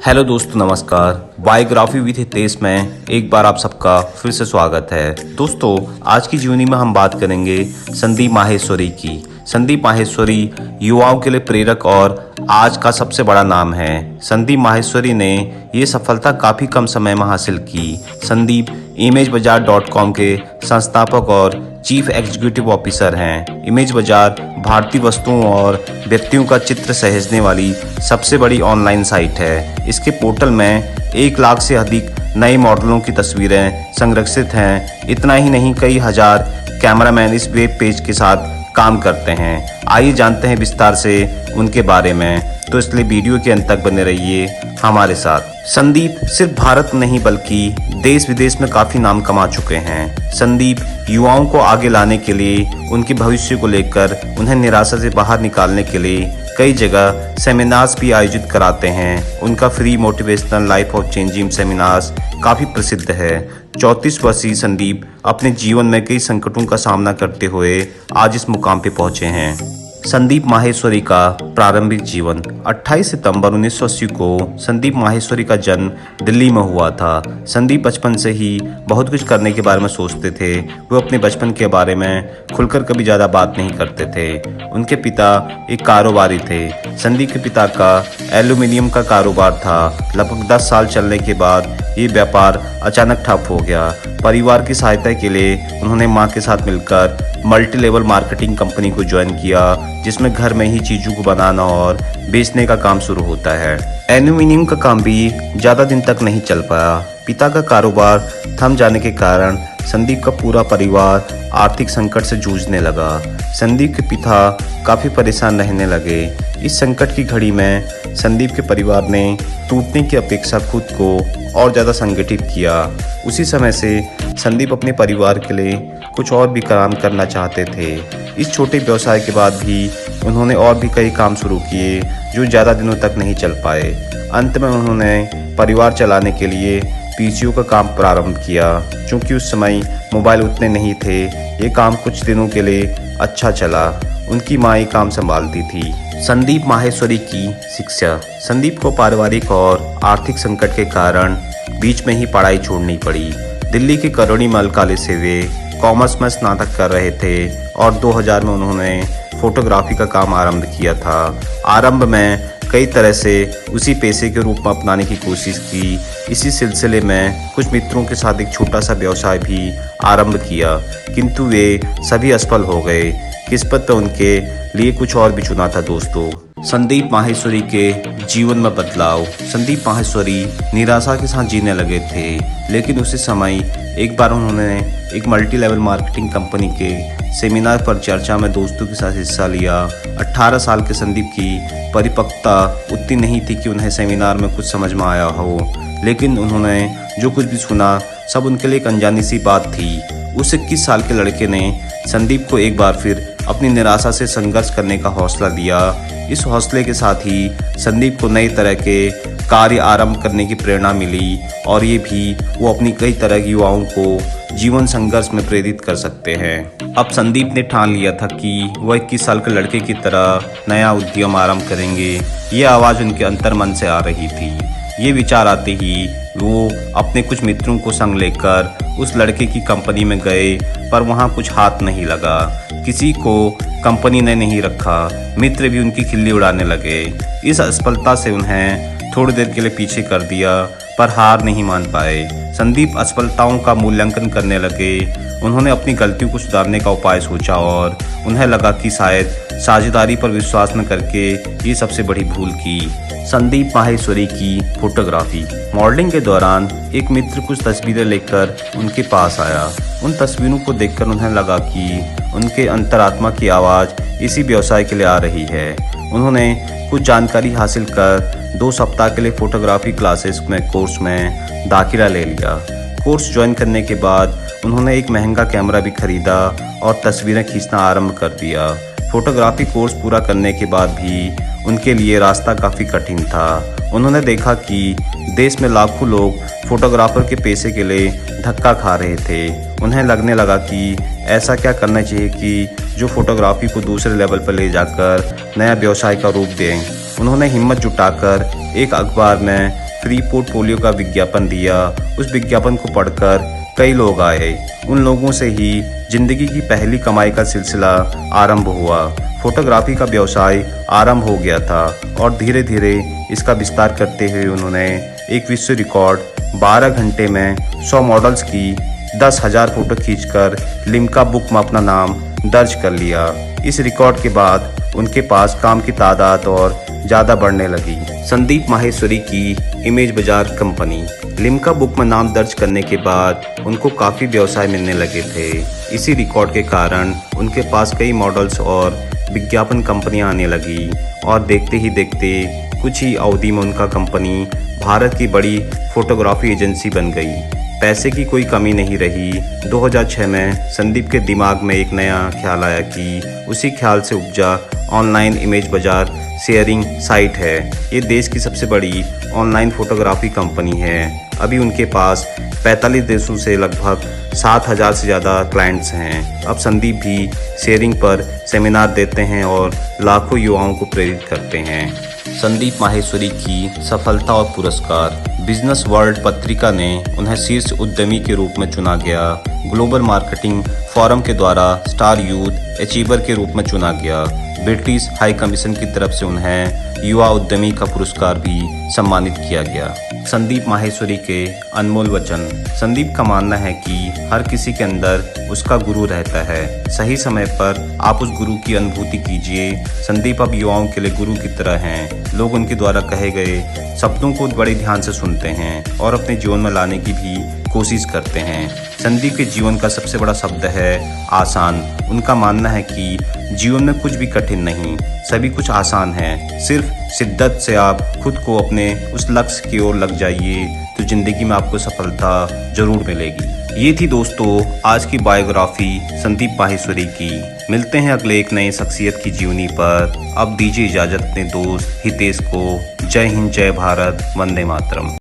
Hello दोस्तों, नमस्कार। Biography with Hitesh में एक बार आप सबका फिर से स्वागत है। दोस्तों, आज की जीवनी में हम बात करेंगे संदीप माहेश्वरी की। संदीप माहेश्वरी युवाओं के लिए प्रेरक और आज का सबसे बड़ा नाम है। संदीप माहेश्वरी ने ये सफलता काफ़ी कम समय में हासिल की। संदीप इमेजबाजार.com के संस्थापक और चीफ एग्जीक्यूटिव ऑफिसर हैं। इमेज बाजार भारतीय वस्तुओं और व्यक्तियों का चित्र सहेजने वाली सबसे बड़ी ऑनलाइन साइट है। इसके पोर्टल में 1 लाख से अधिक नए मॉडलों की तस्वीरें संरक्षित हैं। इतना ही नहीं, कई हजार कैमरामैन इस वेब पेज के साथ काम करते हैं। आइए जानते हैं विस्तार से उनके बारे में, तो इसलिए वीडियो के अंत तक बने रहिए हमारे साथ। संदीप सिर्फ भारत नहीं बल्कि देश विदेश में काफ़ी नाम कमा चुके हैं। संदीप युवाओं को आगे लाने के लिए, उनके भविष्य को लेकर उन्हें निराशा से बाहर निकालने के लिए कई जगह सेमिनार्स भी आयोजित कराते हैं। उनका free motivational life of changing seminars काफ़ी प्रसिद्ध है। 34 वर्षीय संदीप अपने जीवन में कई संकटों का सामना करते हुए आज इस मुकाम पे पहुंचे हैं। संदीप माहेश्वरी का प्रारंभिक जीवन 28 सितंबर 1980 को संदीप माहेश्वरी का जन्म दिल्ली में हुआ था। संदीप बचपन से ही बहुत कुछ करने के बारे में सोचते थे। वो अपने बचपन के बारे में खुलकर कभी ज़्यादा बात नहीं करते थे। उनके पिता एक कारोबारी थे। संदीप के पिता का एल्यूमिनियम का कारोबार था। लगभग 10 साल चलने के बाद ये व्यापार अचानक ठप हो गया। परिवार की सहायता के लिए उन्होंने मां के साथ मिलकर मल्टी लेवल मार्केटिंग कंपनी को ज्वाइन किया, जिसमें घर में ही चीज़ों को बनाना और बेचने का काम शुरू होता है। एल्यूमिनियम का काम भी ज़्यादा दिन तक नहीं चल पाया। पिता का कारोबार थम जाने के कारण संदीप का पूरा परिवार आर्थिक संकट से जूझने लगा। संदीप के पिता काफ़ी परेशान रहने लगे। इस संकट की घड़ी में संदीप के परिवार ने टूटने की अपेक्षा खुद को और ज़्यादा संगठित किया। उसी समय से संदीप अपने परिवार के लिए कुछ और भी काम करना चाहते थे। इस छोटे व्यवसाय के बाद भी उन्होंने और भी कई काम शुरू किए जो ज़्यादा दिनों तक नहीं चल पाए। अंत में उन्होंने परिवार चलाने के लिए पीसीओ का काम प्रारंभ किया। क्योंकि उस समय मोबाइल उतने नहीं थे, ये काम कुछ दिनों के लिए अच्छा चला। उनकी माँ ये काम संभालती थी। संदीप माहेश्वरी की शिक्षा। संदीप को पारिवारिक और आर्थिक संकट के कारण बीच में ही पढ़ाई छोड़नी पड़ी। दिल्ली के करोड़ी महल कॉलेज से वे कॉमर्स में स्नातक कर रहे थे और 2000 में उन्होंने फोटोग्राफी का काम आरंभ किया था। आरंभ में कई तरह से उसी पेशे के रूप में अपनाने की कोशिश की। इसी सिलसिले में कुछ मित्रों के साथ एक छोटा सा व्यवसाय भी आरंभ किया, किंतु वे सभी असफल हो गए। किस्मत ने उनके लिए कुछ और भी चुना था। दोस्तों, संदीप माहेश्वरी के जीवन में बदलाव। संदीप माहेश्वरी निराशा के साथ जीने लगे थे, लेकिन उसी समय एक बार उन्होंने एक मल्टी लेवल मार्केटिंग कंपनी के सेमिनार पर चर्चा में दोस्तों के साथ हिस्सा लिया। 18 साल के संदीप की परिपक्वता उतनी नहीं थी कि उन्हें सेमिनार में कुछ समझ में आया हो, लेकिन उन्होंने जो कुछ भी सुना सब उनके लिए एक अनजानी सी बात थी। उस 21 साल के लड़के ने संदीप को एक बार फिर अपनी निराशा से संघर्ष करने का हौसला दिया। इस हौसले के साथ ही संदीप को नए तरह के कार्य आरंभ करने की प्रेरणा मिली, और ये भी वो अपनी कई तरह की युवाओं को जीवन संघर्ष में प्रेरित कर सकते हैं। अब संदीप ने ठान लिया था कि वह 21 साल के लड़के की तरह नया उद्यम आरंभ करेंगे। ये आवाज़ उनके अंतर्मन से आ रही थी। ये विचार आते ही वो अपने कुछ मित्रों को संग लेकर उस लड़के की कंपनी में गए, पर वहाँ कुछ हाथ नहीं लगा। किसी को कंपनी ने नहीं रखा। मित्र भी उनकी खिल्ली उड़ाने लगे। इस असफलता से उन्हें थोड़ी देर के लिए पीछे कर दिया, पर हार नहीं मान पाए। संदीप असफलताओं का मूल्यांकन करने लगे। उन्होंने अपनी गलतियों को सुधारने का उपाय सोचा और उन्हें लगा कि शायद साझेदारी पर विश्वास न करके ये सबसे बड़ी भूल की। संदीप माहेश्वरी की फोटोग्राफी। मॉडलिंग के दौरान एक मित्र कुछ तस्वीरें लेकर उनके पास आया। उन तस्वीरों को देखकर उन्हें लगा कि उनके अंतरात्मा की आवाज़ इसी व्यवसाय के लिए आ रही है। उन्होंने कुछ जानकारी हासिल कर 2 सप्ताह के लिए फोटोग्राफी क्लासेस में कोर्स में दाखिला ले लिया। कोर्स ज्वाइन करने के बाद उन्होंने एक महंगा कैमरा भी खरीदा और तस्वीरें खींचना आरंभ कर दिया। फोटोग्राफी कोर्स पूरा करने के बाद भी उनके लिए रास्ता काफ़ी कठिन था। उन्होंने देखा कि देश में लाखों लोग फोटोग्राफर के पेशे के लिए धक्का खा रहे थे। उन्हें लगने लगा कि ऐसा क्या करना चाहिए कि जो फोटोग्राफी को दूसरे लेवल पर ले जाकर नया व्यवसाय का रूप दें। उन्होंने हिम्मत जुटाकर एक अखबार में फ्री पोर्टफोलियो का विज्ञापन दिया। उस विज्ञापन को पढ़कर कई लोग आए। उन लोगों से ही जिंदगी की पहली कमाई का सिलसिला आरंभ हुआ। फोटोग्राफी का व्यवसाय आरंभ हो गया था और धीरे धीरे इसका विस्तार करते हुए उन्होंने एक विश्व रिकॉर्ड 12 घंटे में 100 मॉडल्स की 10,000 फोटो खींचकर लिम्का बुक में अपना नाम दर्ज कर लिया। इस रिकॉर्ड के बाद उनके पास काम की तादाद और ज़्यादा बढ़ने लगी। संदीप माहेश्वरी की इमेज बाजार कंपनी लिम्का बुक में नाम दर्ज करने के बाद उनको काफ़ी व्यवसाय मिलने लगे थे। इसी रिकॉर्ड के कारण उनके पास कई मॉडल्स और विज्ञापन कंपनियां आने लगी और देखते ही देखते कुछ ही अवधि में उनका कंपनी भारत की बड़ी फोटोग्राफी एजेंसी बन गई। पैसे की कोई कमी नहीं रही। 2006 में संदीप के दिमाग में एक नया ख्याल आया कि उसी ख्याल से उपजा ऑनलाइन इमेज बाजार शेयरिंग साइट है। ये देश की सबसे बड़ी ऑनलाइन फोटोग्राफी कंपनी है। अभी उनके पास 45 देशों से लगभग 7,000 से ज़्यादा क्लाइंट्स हैं। अब संदीप भी शेयरिंग पर सेमिनार देते हैं और लाखों युवाओं को प्रेरित करते हैं। संदीप माहेश्वरी की सफलता और पुरस्कार। बिजनेस वर्ल्ड पत्रिका ने उन्हें शीर्ष उद्यमी के रूप में चुना गया। ग्लोबल मार्केटिंग फोरम के द्वारा स्टार यूथ अचीवर के रूप में चुना गया। ब्रिटिश हाई कमीशन की तरफ से उन्हें युवा उद्यमी का पुरस्कार भी सम्मानित किया गया। संदीप माहेश्वरी के अनमोल वचन। संदीप का मानना है कि हर किसी के अंदर उसका गुरु रहता है। सही समय पर आप उस गुरु की अनुभूति कीजिए। संदीप अब युवाओं के लिए गुरु की तरह हैं। लोग उनके द्वारा कहे गए शब्दों को बड़े ध्यान से सुनते हैं और अपने जीवन में लाने की भी कोशिश करते हैं। संदीप के जीवन का सबसे बड़ा शब्द है आसान। उनका मानना है कि जीवन में कुछ भी कठिन नहीं, सभी कुछ आसान है। सिर्फ शिद्दत से आप खुद को अपने उस लक्ष्य की ओर लग जाइए तो जिंदगी में आपको सफलता जरूर मिलेगी। ये थी दोस्तों आज की बायोग्राफी संदीप माहेश्वरी की। मिलते हैं अगले एक नए शख्सियत की जीवनी पर। अब दीजिए इजाजत अपने दोस्त हितेश को। जय हिंद, जय भारत, वंदे मातरम।